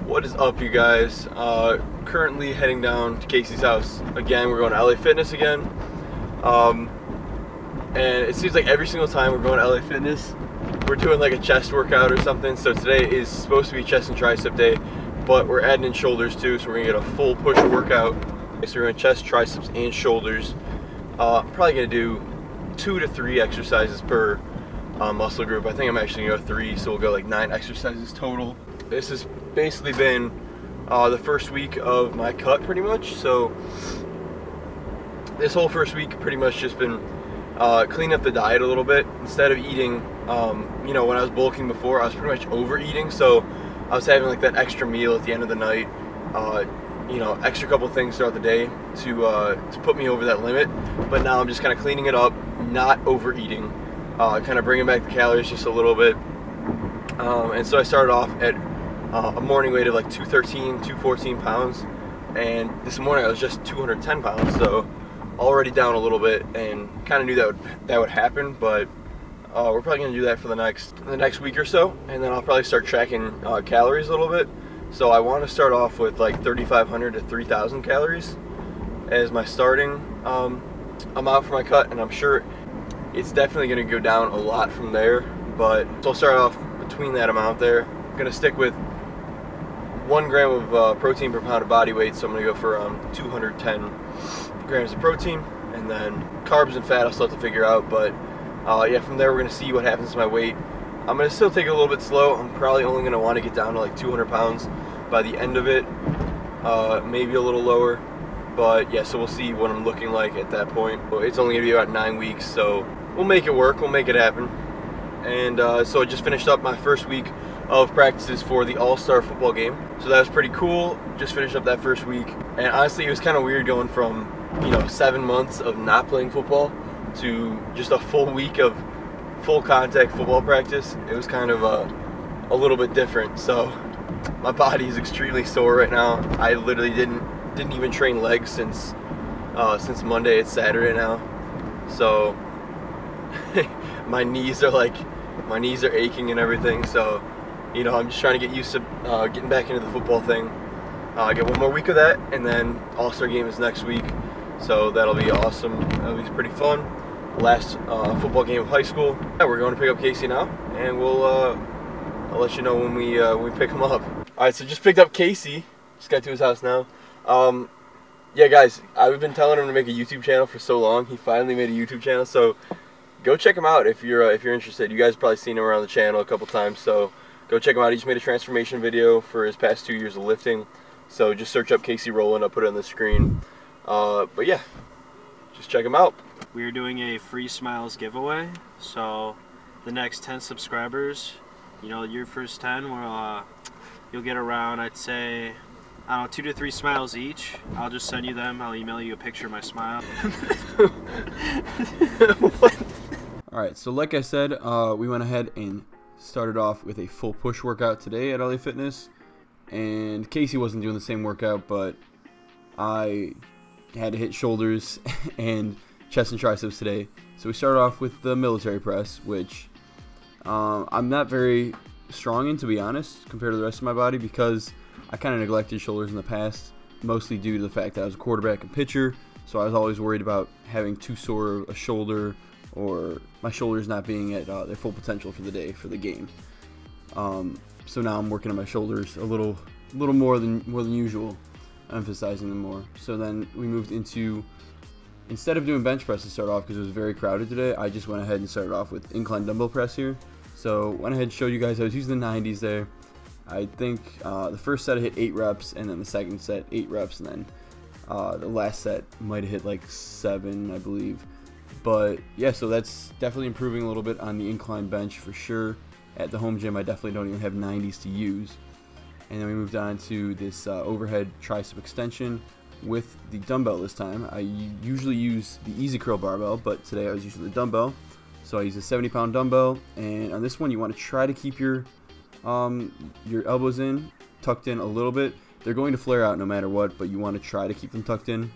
What is up, you guys? Currently heading down to Casey's house again. We're going to LA Fitness again, and it seems like every single time we're going to LA Fitness, we're doing like a chest workout or something. So today is supposed to be chest and tricep day, but we're adding in shoulders too. So we're gonna get a full push workout. So we're going chest, triceps, and shoulders. Probably gonna do 2 to 3 exercises per muscle group. I think I'm actually gonna go 3, so we'll go like 9 exercises total. This has basically been the first week of my cut pretty much. So this whole first week pretty much just been cleaning up the diet a little bit. Instead of eating, you know, when I was bulking before, I was pretty much overeating. So I was having like that extra meal at the end of the night, you know, extra couple things throughout the day to put me over that limit. But now I'm just kind of cleaning it up, not overeating, kind of bringing back the calories just a little bit. And so I started off at a morning weight of like 213, 214 pounds, and this morning I was just 210 pounds, so already down a little bit, and kind of knew that would happen. But we're probably going to do that for the next week or so, and then I'll probably start tracking calories a little bit. So I want to start off with like 3,500 to 3,000 calories as my starting amount for my cut, and I'm sure it's definitely going to go down a lot from there. But so I'll start off between that amount there. I'm going to stick with 1 gram of protein per pound of body weight, so I'm going to go for 210 grams of protein, and then carbs and fat I'll still have to figure out. But yeah, from there we're going to see what happens to my weight. I'm going to still take it a little bit slow. I'm probably only going to want to get down to like 200 pounds by the end of it, maybe a little lower. But yeah, so we'll see what I'm looking like at that point. It's only going to be about 9 weeks, so we'll make it work, we'll make it happen. And so I just finished up my first week of practices for the All-Star football game. So that was pretty cool. Just finished up that first week. And honestly, it was kind of weird going from, you know, 7 months of not playing football to just a full week of full contact football practice. It was kind of a little bit different. So my body is extremely sore right now. I literally didn't even train legs since Monday. It's Saturday now. So my knees are aching and everything. So, you know, I'm just trying to get used to getting back into the football thing. I get 1 more week of that, and then All-Star game is next week. So that'll be awesome. That'll be pretty fun. Last football game of high school. Yeah, we're going to pick up Casey now, and I'll let you know when we pick him up. All right, so just picked up Casey. Just got to his house now. Yeah, guys, I've been telling him to make a YouTube channel for so long. He finally made a YouTube channel, so go check him out if you're interested. You guys have probably seen him around the channel a couple times, so go check him out. He just made a transformation video for his past 2 years of lifting. So just search up Casey Rowland. I'll put it on the screen. But yeah, just check him out. We're doing a free smiles giveaway. So the next 10 subscribers, you know, your first 10, you'll get around, I'd say, I don't know, 2 to 3 smiles each. I'll just send you them. I'll email you a picture of my smile. Alright, so like I said, we went ahead and started off with a full push workout today at LA Fitness. And Casey wasn't doing the same workout, but I had to hit shoulders and chest and triceps today. So we started off with the military press, which I'm not very strong in, to be honest, compared to the rest of my body, because I kind of neglected shoulders in the past, mostly due to the fact that I was a quarterback and pitcher. So I was always worried about having too sore a shoulder, or my shoulders not being at their full potential for the day, for the game. So now I'm working on my shoulders a little more than usual, emphasizing them more. So then we moved into, instead of doing bench press to start off because it was very crowded today, I just went ahead and started off with incline dumbbell press here. So went ahead and showed you guys I was using the 90s there. I think the first set I hit 8 reps, and then the second set 8 reps, and then the last set might have hit like 7, I believe. But yeah, so that's definitely improving a little bit on the incline bench for sure. At the home gym, I definitely don't even have 90s to use. And then we moved on to this overhead tricep extension with the dumbbell this time. I usually use the easy curl barbell, but today I was using the dumbbell. So I use a 70-pound dumbbell, and on this one you want to try to keep your elbows in, tucked in a little bit. They're going to flare out no matter what, but you want to try to keep them tucked in.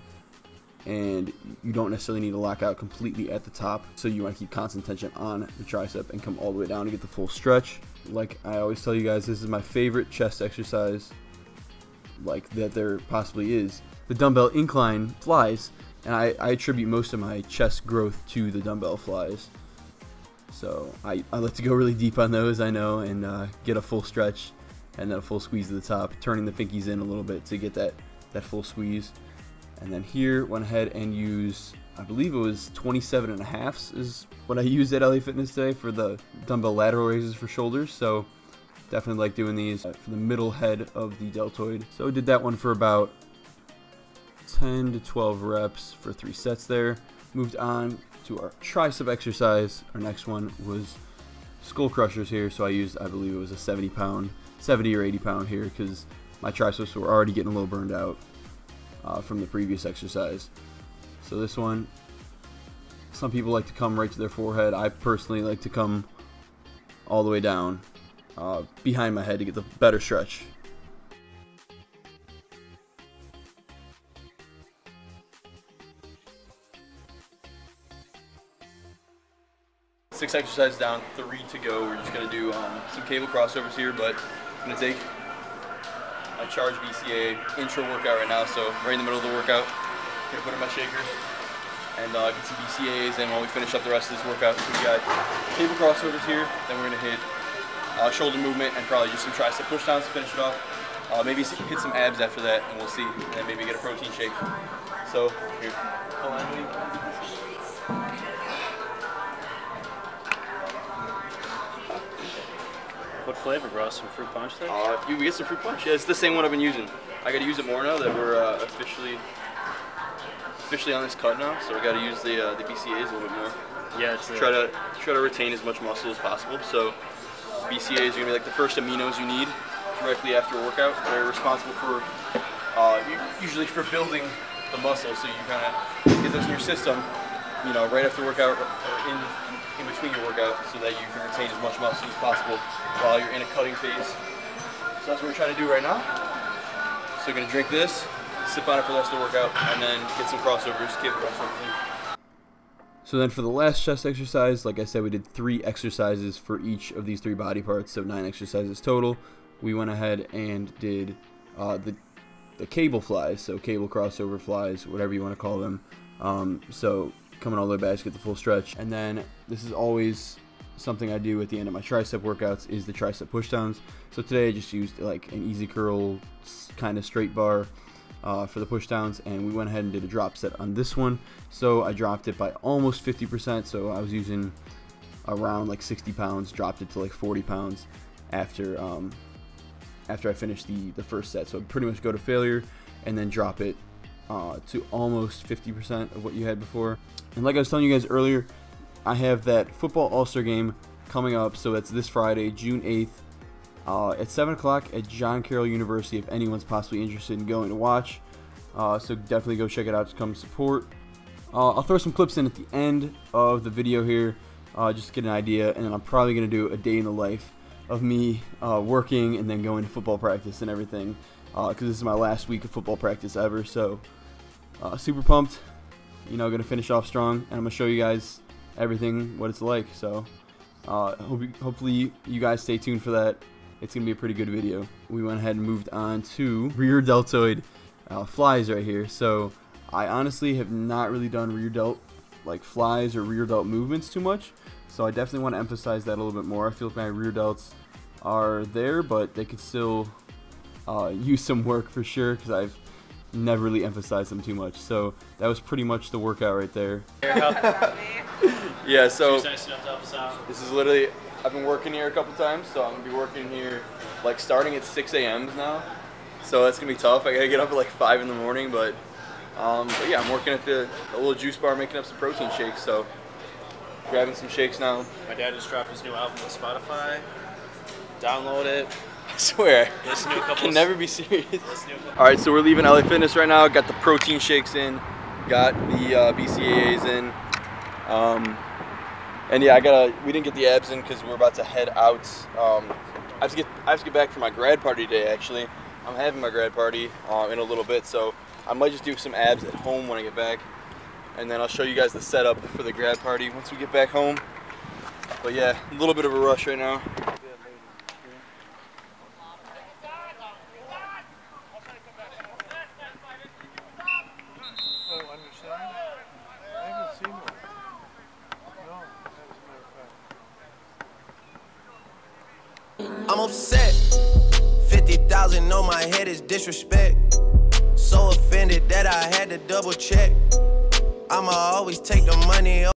And you don't necessarily need to lock out completely at the top, so you want to keep constant tension on the tricep and come all the way down to get the full stretch. Like I always tell you guys, this is my favorite chest exercise like that there possibly is. The dumbbell incline flies, and I attribute most of my chest growth to the dumbbell flies. So I like to go really deep on those, I know, and get a full stretch and then a full squeeze at the top, turning the pinkies in a little bit to get that full squeeze. And then here went ahead and used, I believe it was 27.5 is what I used at LA Fitness today for the dumbbell lateral raises for shoulders. So definitely like doing these for the middle head of the deltoid. So I did that one for about 10 to 12 reps for 3 sets there. Moved on to our tricep exercise. Our next one was skull crushers here. So I used, I believe it was a 70 or 80 pound here because my triceps were already getting a little burned out from the previous exercise. So this one, some people like to come right to their forehead. I personally like to come all the way down behind my head to get the better stretch. Six exercises down, 3 to go. We're just gonna do some cable crossovers here, but I'm gonna take my charge BCA intro workout right now. So right in the middle of the workout, gonna put in my shaker and get some BCAs in while we finish up the rest of this workout. So we got cable crossovers here, then we're gonna hit shoulder movement and probably just some tricep pushdowns to finish it off. Maybe hit some abs after that, and we'll see. And then maybe get a protein shake. So here. What flavor, bro? Some fruit punch there? We get some fruit punch. Yeah, it's the same one I've been using. I got to use it more now that we're officially on this cut now. So we got to use the BCAs a little bit more. Yeah, it's try to retain as much muscle as possible. So BCAs are gonna be like the first aminos you need directly after a workout. They're responsible for usually for building the muscle. So you kind of get those in your system, you know, right after workout or in between your workout, so that you can retain as much muscle as possible while you're in a cutting phase. So that's what we're trying to do right now. So we're gonna drink this, sip on it for the rest of the workout, and then get some crossovers, cable crossovers. So then for the last chest exercise, like I said, we did 3 exercises for each of these 3 body parts, so 9 exercises total. We went ahead and did the cable flies, so cable crossover flies, whatever you want to call them. So coming all the way back to get the full stretch. And then this is always something I do at the end of my tricep workouts is the tricep pushdowns. So today I just used like an easy curl kind of straight bar for the pushdowns, and we went ahead and did a drop set on this one. So I dropped it by almost 50%, so I was using around like 60 pounds, dropped it to like 40 pounds after I finished the first set. So I'd pretty much go to failure and then drop it to almost 50% of what you had before. And like I was telling you guys earlier, I have that football all-star game coming up, so that's this Friday, June 8th, at 7 o'clock at John Carroll University, if anyone's possibly interested in going to watch. So definitely go check it out to come support. I'll throw some clips in at the end of the video here, just to get an idea, and then I'm probably going to do a day in the life of me working and then going to football practice and everything, because this is my last week of football practice ever. So super pumped, you know, going to finish off strong, and I'm going to show you guys everything, what it's like. So hopefully you guys stay tuned for that. It's going to be a pretty good video. We went ahead and moved on to rear deltoid flies right here. So I honestly have not really done rear delt like flies or rear delt movements too much, so I definitely want to emphasize that a little bit more. I feel like my rear delts are there, but they could still use some work for sure, because I've never really emphasized them too much. So that was pretty much the workout right there. Yeah, so this is literally, I've been working here a couple times, so I'm gonna be working here like starting at 6 a.m. now. So that's gonna be tough. I gotta get up at like 5 in the morning, but yeah, I'm working at the little juice bar making up some protein shakes, so grabbing some shakes now. My dad just dropped his new album on Spotify. Download it. I swear, Listen to a couple. Can never be serious. Alright, so we're leaving LA Fitness right now. Got the protein shakes in, got the BCAAs in, and yeah, we didn't get the abs in because we're about to head out. I have to get back for my grad party today, actually. I'm having my grad party in a little bit, so I might just do some abs at home when I get back, and then I'll show you guys the setup for the grad party once we get back home. But yeah, a little bit of a rush right now. I'm upset. 50,000 on my head is disrespect. So offended that I had to double check. I'ma always take the money.